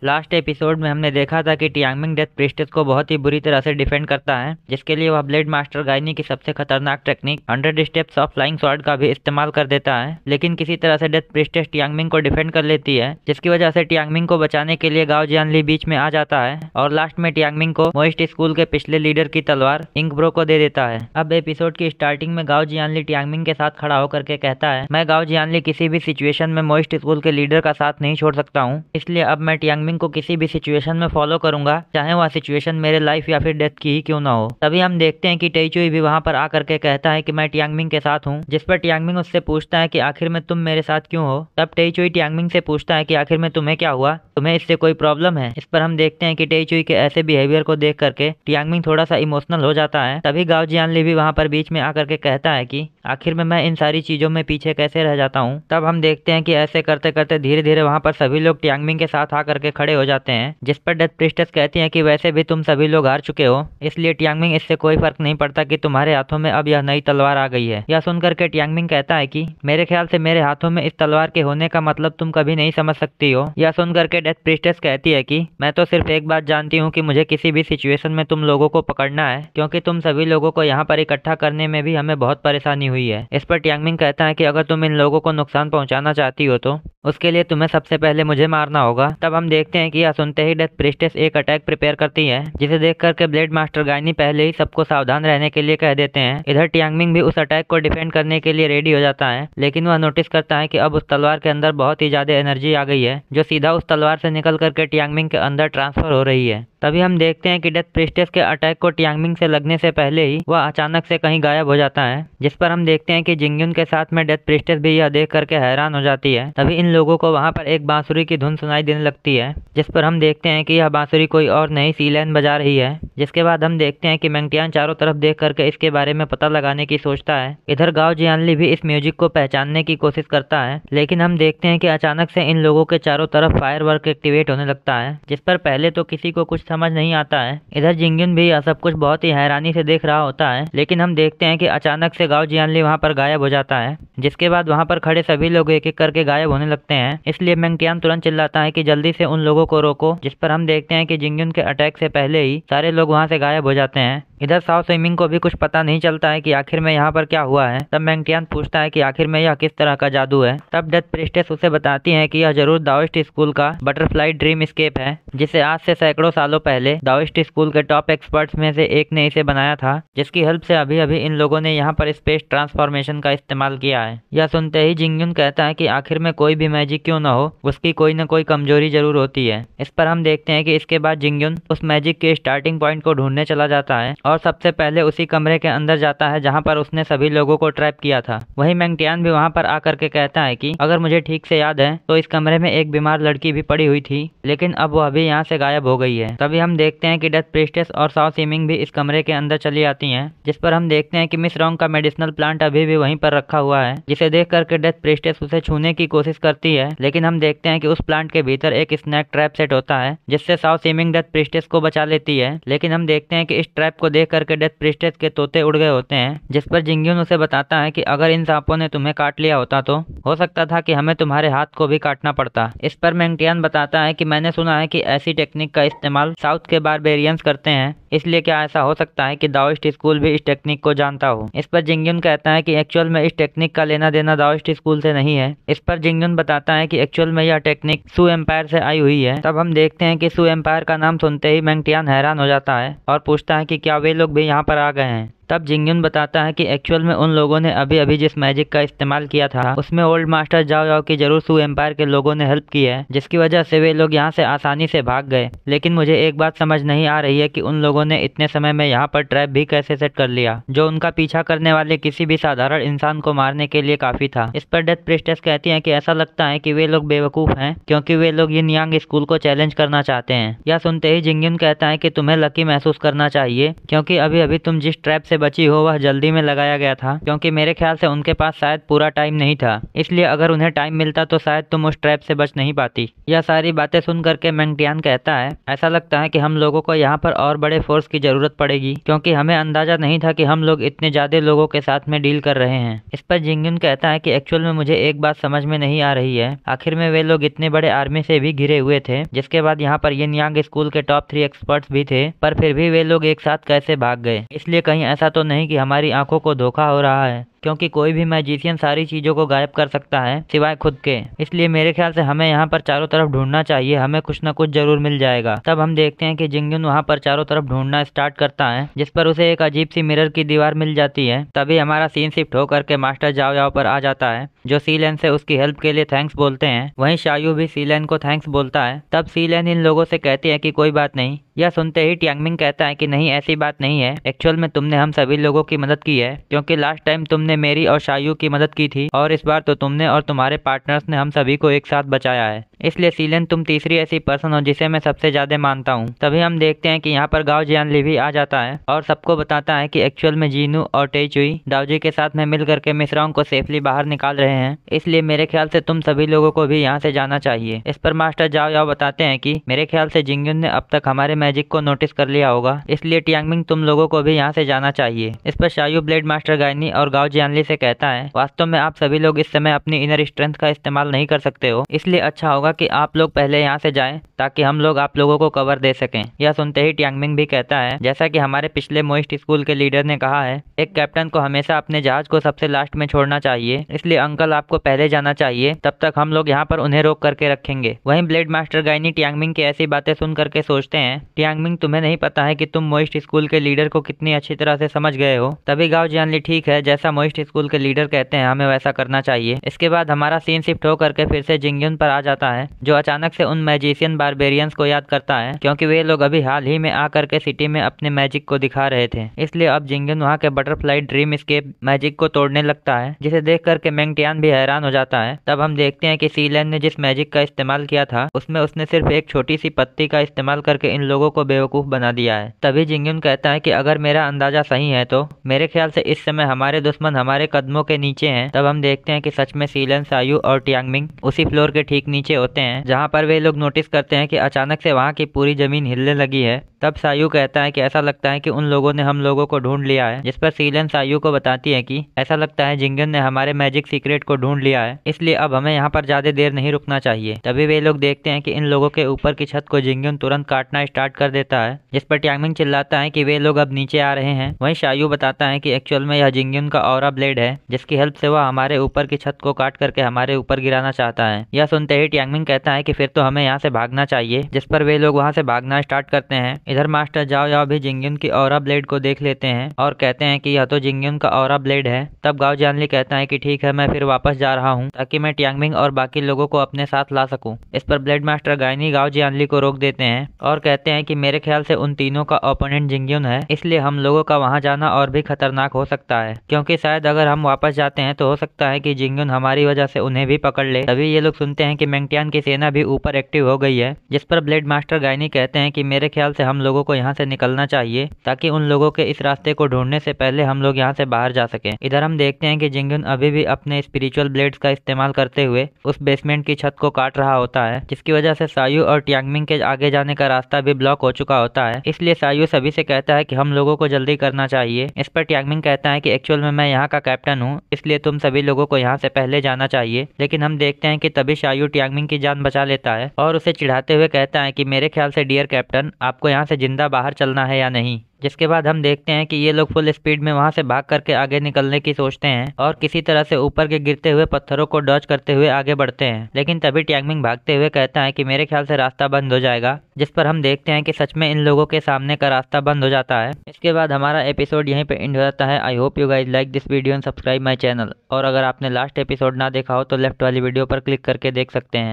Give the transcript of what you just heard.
Last episode में हमने देखा था कि टियांगमिंग डेथ प्रीस्टेस को बहुत ही बुरी तरह से डिफेंड करता है, जिसके लिए वह ब्लेड मास्टर गाइनी की सबसे खतरनाक technique 100 steps of flying sword का भी इस्तेमाल कर देता है। लेकिन किसी तरह से डेथ प्रीस्टेस टियांगमिंग को डिफेंड कर लेती है, जिसकी वजह से टियांगमिंग को बचाने के लिए गाओ जियानली बीच में आ जाता है और लास्ट में टियांगमिंग को मोइस्ट स्कूल के पिछले लीडर की तलवार इंकब्रो को दे देता है। अब एपिसोड की स्टार्टिंग में गाओ जियानली टियांगमिंग के साथ खड़ा होकर के कहता है, मैं गाओ जियानली किसी भी सिचुएशन में मोइस्ट स्कूल के लीडर का साथ नहीं छोड़ सकता हूँ, इसलिए अब मैं टियांगमिंग को किसी भी सिचुएशन में फॉलो करूंगा, चाहे वह सिचुएशन मेरे लाइफ या फिर डेथ की ही क्यों ना हो। तभी हम देखते हैं कि टेइचुई भी वहां पर आकर के कहता है कि मैं टियांगमिंग के साथ हूँ, जिस पर टियांगमिंग उससे पूछता है कि आखिर में तुम मेरे साथ क्यों हो। तब टेइचुई टियांगमिंग से पूछता है कि आखिर में तुम्हें क्या हुआ, तुम्हें इससे कोई प्रॉब्लम है। इस पर हम देखते हैं कि टेइचुई के ऐसे बिहेवियर को देख करके टियांगमिंग थोड़ा सा इमोशनल हो जाता है। तभी गाओ जियानली भी वहां पर बीच में आकर के कहता है कि आखिर में मैं इन सारी चीजों में पीछे कैसे रह जाता हूँ। तब हम देखते हैं कि ऐसे करते करते धीरे धीरे वहां पर सभी लोग टियांगमिंग के साथ आकर के खड़े हो जाते हैं, जिस पर डेथ प्रीस्टेस कहती है कि वैसे भी तुम सभी लोग हार चुके हो, इसलिए टियांगमिंग इससे कोई फर्क नहीं पड़ता कि तुम्हारे हाथों में अब यह नई तलवार आ गई है। यह सुनकर के टियांगमिंग कहता है कि मेरे ख्याल से मेरे हाथों में इस तलवार के होने का मतलब तुम कभी नहीं समझ सकती हो। यह सुनकर के डेथ प्रीस्टेस कहती है कि मैं तो सिर्फ एक बात जानती हूँ कि मुझे किसी भी सिचुएशन में तुम लोगों को पकड़ना है, क्योंकि तुम सभी लोगों को यहाँ पर इकट्ठा करने में भी हमें बहुत परेशानी हुई है। इस पर टियांगमिंग कहता है कि अगर तुम इन लोगों को नुकसान पहुंचाना चाहती हो तो उसके लिए तुम्हें सबसे पहले मुझे मारना होगा। तब हम देखते हैं कि यह सुनते ही डेथ प्रीस्टेस एक अटैक प्रिपेयर करती है, जिसे देख करके ब्लेड मास्टर गाइनी पहले ही सबको सावधान रहने के लिए कह देते हैं। इधर टियांगमिंग भी उस अटैक को डिफेंड करने के लिए रेडी हो जाता है, लेकिन वह नोटिस करता है कि अब उस तलवार के अंदर बहुत ही ज्यादा एनर्जी आ गई है, जो सीधा उस तलवार से निकल करके टियांगमिंग के अंदर ट्रांसफर हो रही है। तभी हम देखते हैं कि डेथ प्रीस्टेस के अटैक को टियांगमिंग से लगने से पहले ही वह अचानक से कहीं गायब हो जाता है, जिस पर हम देखते हैं कि जिंगयुन के साथ में डेथ प्रीस्टेस भी यह देख करके हैरान हो जाती है। तभी इन लोगों को वहां पर एक बांसुरी की धुन सुनाई देने लगती है, जिस पर हम देखते हैं कि यह बांसुरी कोई और नहीं सीलेन बजा रही है। जिसके बाद हम देखते हैं कि मेंगटियान चारों तरफ देख करके इसके बारे में पता लगाने की सोचता है। इधर गाओ जियानली भी इस म्यूजिक को पहचानने की कोशिश करता है, लेकिन हम देखते हैं कि अचानक से इन लोगों के चारों तरफ फायरवर्क एक्टिवेट होने लगता है, जिस पर पहले तो किसी को कुछ समझ नहीं आता है। इधर जिंगयुन भी यह सब कुछ बहुत ही हैरानी से देख रहा होता है, लेकिन हम देखते हैं कि अचानक से गाओ जियानली वहां पर गायब हो जाता है, जिसके बाद वहां पर खड़े सभी लोग एक एक करके गायब होने लगते हैं। इसलिए मेंगटियान तुरंत चिल्लाता है कि जल्दी से उन लोगों को रोको, जिस पर हम देखते हैं कि जिंगयुन के अटैक से पहले ही सारे लोग वहां से गायब हो जाते हैं। इधर साओ स्विमिंग को भी कुछ पता नहीं चलता है कि आखिर में यहाँ पर क्या हुआ है। तब मेंगटियान पूछता है कि आखिर में यह किस तरह का जादू है। तब डेथ प्रीस्टेस उसे बताती है कि यह जरूर दाओइस्ट स्कूल का बटरफ्लाई ड्रीम स्केप है, जिसे आज से सैकड़ों सालों पहले दाओइस्ट स्कूल के टॉप एक्सपर्ट्स में से एक ने इसे बनाया था, जिसकी हेल्प से अभी अभी इन लोगों ने यहाँ पर स्पेस ट्रांसफॉर्मेशन का इस्तेमाल किया है। यह सुनते ही जिंगयुन कहता है कि आखिर में कोई भी मैजिक क्यों न हो, उसकी कोई न कोई कमजोरी जरूर होती है। इस पर हम देखते हैं कि इसके बाद जिंगयुन उस मैजिक के स्टार्टिंग पॉइंट को ढूंढने चला जाता है और सबसे पहले उसी कमरे के अंदर जाता है जहां पर उसने सभी लोगों को ट्रैप किया था। वहीं मेंगटियान भी वहां पर आकर के कहता है कि अगर मुझे ठीक से याद है तो इस कमरे में एक बीमार लड़की भी पड़ी हुई थी, लेकिन अब वह भी यहाँ से गायब हो गई है। तभी हम देखते हैं कि डेथ प्रीस्टेस और साओ स्विमिंग भी इस कमरे के अंदर चली आती हैं, जिस पर हम देखते हैं कि मिस रॉन्ग का मेडिसिनल प्लांट अभी भी वहीं पर रखा हुआ है, जिसे देख करके डेथ प्रीस्टेस उसे छूने की कोशिश करती है, लेकिन हम देखते हैं कि उस प्लांट के भीतर एक स्नैक ट्रैप सेट होता है, जिससे साओ स्विमिंग डेथ प्रीस्टेस को बचा लेती है। लेकिन हम देखते हैं कि इस ट्रैप को देख करके डेथ प्रीस्टेस के तोते उड़ गए होते हैं, जिस पर जिंगयुन उसे बताता है कि अगर इन सांपों ने तुम्हें काट लिया होता तो हो सकता था कि हमें तुम्हारे हाथ को भी काटना पड़ता। इस पर मेंगटियान बताता है कि मैंने सुना है कि ऐसी टेक्निक का इस्तेमाल साउथ के बारबेरियंस करते हैं, इसलिए क्या ऐसा हो सकता है कि दाओइस्ट स्कूल भी इस टेक्निक को जानता हो। इस पर जिंगयुन कहता है कि एक्चुअल में इस टेक्निक का लेना देना दाओइस्ट स्कूल से नहीं है। इस पर जिंगयुन बताता है कि एक्चुअल में यह टेक्निक सू एम्पायर से आई हुई है। तब हम देखते हैं कि सू एम्पायर का नाम सुनते ही मेंगटियान हैरान हो जाता है और पूछता है कि क्या वे लोग भी यहाँ पर आ गए हैं। तब जिंगयुन बताता है कि एक्चुअल में उन लोगों ने अभी अभी जिस मैजिक का इस्तेमाल किया था उसमें ओल्ड मास्टर जाओ याओ की जरूर सू एम्पायर के लोगों ने हेल्प की है, जिसकी वजह से वे लोग यहाँ से आसानी से भाग गए। लेकिन मुझे एक बात समझ नहीं आ रही है कि उन लोगों ने इतने समय में यहाँ पर ट्रैप भी कैसे सेट कर लिया, जो उनका पीछा करने वाले किसी भी साधारण इंसान को मारने के लिए काफी था। इस पर डेथ प्रीस्टेस कहती है कि ऐसा लगता है कि वे लोग बेवकूफ हैं, क्योंकि वे लोग यिन यांग स्कूल को चैलेंज करना चाहते हैं। यह सुनते ही जिंगयुन कहता है कि तुम्हें लकी महसूस करना चाहिए, क्योंकि अभी अभी तुम जिस ट्रैप से बची हो वह जल्दी में लगाया गया था, क्योंकि मेरे ख्याल से उनके पास शायद पूरा टाइम नहीं था, इसलिए अगर उन्हें टाइम मिलता तो शायद तुम उस ट्रैप से बच नहीं पाती। यह सारी बातें सुन करके मेंगटियान कहता है, ऐसा लगता है कि हम लोगों को यहाँ पर और बड़े फोर्स की जरूरत पड़ेगी, क्योंकि हमें अंदाजा नहीं था कि हम लोग इतने ज्यादा लोगों के साथ में डील कर रहे हैं। इस पर जिंगयुन कहता है कि एक्चुअल में मुझे एक बात समझ में नहीं आ रही है, आखिर में वे लोग इतने बड़े आर्मी से भी घिरे हुए थे, जिसके बाद यहाँ पर यिन यांग स्कूल के टॉप 3 एक्सपर्ट्स भी थे, पर फिर भी वे लोग एक साथ कैसे भाग गए। इसलिए कहीं ऐसा तो नहीं कि हमारी आंखों को धोखा हो रहा है, क्योंकि कोई भी मैजिशियन सारी चीजों को गायब कर सकता है सिवाय खुद के। इसलिए मेरे ख्याल से हमें यहाँ पर चारों तरफ ढूंढना चाहिए, हमें कुछ न कुछ जरूर मिल जाएगा। तब हम देखते हैं कि जिंगयुन वहाँ पर चारों तरफ ढूंढना स्टार्ट करता है, जिस पर उसे एक अजीब सी मिरर की दीवार मिल जाती है। तभी हमारा सीन शिफ्ट होकर के मास्टर जाओ याओ पर आ जाता है, जो सीलेन से उसकी हेल्प के लिए थैंक्स बोलते हैं। वहीं शायू भी सीलेन को थैंक्स बोलता है। तब सीलेन इन लोगों से कहती है कि कोई बात नहीं। यह सुनते ही टियांगमिंग कहता है कि नहीं, ऐसी बात नहीं है, एक्चुअल में तुमने हम सभी लोगों की मदद की है, क्योंकि लास्ट टाइम तुमने मेरी और शायू की मदद की थी, और इस बार तो तुमने और तुम्हारे पार्टनर्स ने हम सभी को एक साथ बचाया है। इसलिए सीलेन तुम तीसरी ऐसी पर्सन हो जिसे मैं सबसे ज्यादा मानता हूँ। तभी हम देखते हैं कि यहाँ पर गाओ जियानली भी आ जाता है और सबको बताता है कि एक्चुअल में जीनू और टेचुई दाओजी के साथ में मिल करके मिश्राओं को सेफली बाहर निकाल रहे हैं, इसलिए मेरे ख्याल से तुम सभी लोगों को भी यहाँ से जाना चाहिए। इस पर मास्टर जाओ याओ बताते हैं कि मेरे ख्याल से जिंगयुन ने अब तक हमारे मैजिक को नोटिस कर लिया होगा, इसलिए टियांगमिंग तुम लोगों को भी यहाँ से जाना चाहिए। इस पर शायू ब्लेड मास्टर गायनी और गाओ जियानली से कहता है, वास्तव में आप सभी लोग इस समय अपनी इनर स्ट्रेंथ का इस्तेमाल नहीं कर सकते हो, इसलिए अच्छा होगा कि आप लोग पहले यहाँ से जाएं, ताकि हम लोग आप लोगों को कवर दे सकें। यह सुनते ही टियांगमिंग भी कहता है, जैसा कि हमारे पिछले मोइस्ट स्कूल के लीडर ने कहा है, एक कैप्टन को हमेशा अपने जहाज को सबसे लास्ट में छोड़ना चाहिए, इसलिए अंकल आपको पहले जाना चाहिए, तब तक हम लोग यहाँ पर उन्हें रोक करके रखेंगे। वहीं ब्लेड मास्टर गायनी टियांगमिंग की ऐसी बातें सुन करके सोचते हैं, टियांगमिंग तुम्हें नहीं पता है कि तुम मोइस्ट स्कूल के लीडर को कितनी अच्छी तरह से समझ गए हो। तभी गाओ जियानली, ठीक है, जैसा मोइस्ट स्कूल के लीडर कहते हैं हमें वैसा करना चाहिए। इसके बाद हमारा सीन शिफ्ट होकर के फिर से जिंगयुन पर आ जाता है, जो अचानक से उन मैजिशियन बारबेरियंस को याद करता है, क्योंकि वे लोग अभी हाल ही में आकर के सिटी में अपने मैजिक को दिखा रहे थे। इसलिए अब जिंगयुन वहाँ के बटरफ्लाई ड्रीम स्केप मैजिक को तोड़ने लगता है, जिसे देख करके मेंगटियान भी हैरान हो जाता है। तब हम देखते हैं कि सीलेन ने जिस मैजिक का इस्तेमाल किया था उसमें उसने सिर्फ एक छोटी सी पत्ती का इस्तेमाल करके इन लोगों को बेवकूफ बना दिया है। तभी जिंगयुन कहता है कि अगर मेरा अंदाजा सही है तो मेरे ख्याल से इस समय हमारे दुश्मन हमारे कदमों के नीचे हैं। तब हम देखते हैं कि सच में सीलेन, शायू और टियांगमिंग उसी फ्लोर के ठीक नीचे होते हैं, जहाँ पर वे लोग नोटिस करते हैं कि अचानक से वहाँ की पूरी जमीन हिलने लगी है। तब शायू कहता है कि ऐसा लगता है कि उन लोगों ने हम लोगों को ढूंढ लिया है, जिस पर सीलेन शायू को बताती है कि ऐसा लगता है जिंगयुन ने हमारे मैजिक सीक्रेट को ढूंढ लिया है, इसलिए अब हमें यहाँ पर ज्यादा देर नहीं रुकना चाहिए। तभी वे लोग देखते हैं कि इन लोगों के ऊपर की छत को जिंगयुन तुरंत काटना स्टार्ट कर देता है, जिस पर टियांगमिंग चिल्लाता है कि वे लोग अब नीचे आ रहे हैं। वहीं शायू बताता है कि एक्चुअल में यह जिंगयुन का ऑरा ब्लेड है, जिसकी हेल्प से वह हमारे ऊपर की छत को काट करके हमारे ऊपर गिराना चाहता है। यह सुनते ही टियांगमिंग कहता है कि फिर तो हमें यहाँ से भागना चाहिए, जिस पर वे लोग वहाँ से भागना स्टार्ट करते हैं। इधर मास्टर जाओ याओ भी जिंगयुन की ऑरा ब्लेड को देख लेते हैं और कहते हैं कि यह तो जिंगयुन का ऑरा ब्लेड है। तब गाओ जियानली कहता है कि ठीक है, मैं फिर वापस जा रहा हूँ, ताकि मैं टियांगमिंग और बाकी लोगों को अपने साथ ला सकूं। इस पर ब्लेड मास्टर गायनी गाओ जियानली को रोक देते हैं और कहते हैं कि मेरे ख्याल से उन तीनों का ओपोनेंट जिंगयुन है, इसलिए हम लोगों का वहाँ जाना और भी खतरनाक हो सकता है, क्योंकि शायद अगर हम वापस जाते हैं तो हो सकता है कि जिंगयुन हमारी वजह से उन्हें भी पकड़ ले। तभी ये लोग सुनते हैं कि मेंगटियान की सेना भी ऊपर एक्टिव हो गई है, जिस पर ब्लेड मास्टर गायनी कहते हैं कि मेरे ख्याल से हम लोगों को यहाँ से निकलना चाहिए, ताकि उन लोगों के इस रास्ते को ढूंढने से पहले हम लोग यहाँ से बाहर जा सकें। इधर हम देखते हैं कि जिंगयुन अभी भी अपने स्पिरिचुअल ब्लेड्स का इस्तेमाल करते हुए उस बेसमेंट की छत को काट रहा होता है, जिसकी वजह से शायू और टियांगमिंग के आगे जाने का रास्ता भी ब्लॉक हो चुका होता है। इसलिए शायू सभी से कहता है कि हम लोगों को जल्दी करना चाहिए। इस पर टियांगमिंग कहता है कि एक्चुअल में मैं यहाँ का कैप्टन हूँ, इसलिए तुम सभी लोगों को यहाँ से पहले जाना चाहिए। लेकिन हम देखते हैं कि तभी शायू टियांगमिंग की जान बचा लेता है और उसे चिढ़ाते हुए कहता है कि मेरे ख्याल से डियर कैप्टन, आपको यहाँ से जिंदा बाहर चलना है या नहीं। जिसके बाद हम देखते हैं कि ये लोग फुल स्पीड में वहां से भाग करके आगे निकलने की सोचते हैं और किसी तरह से ऊपर के गिरते हुए पत्थरों को डॉज करते हुए आगे बढ़ते हैं। लेकिन तभी टियांगमिंग भागते हुए कहता है कि मेरे ख्याल से रास्ता बंद हो जाएगा, जिस पर हम देखते हैं कि सच में इन लोगों के सामने का रास्ता बंद हो जाता है। इसके बाद हमारा एपिसोड यहीं पे एंड हो जाता है। I hope you guys like this video and subscribe my channel. और अगर आपने लास्ट एपिसोड ना देखा हो तो लेफ्ट वाली वीडियो पर क्लिक करके देख सकते हैं।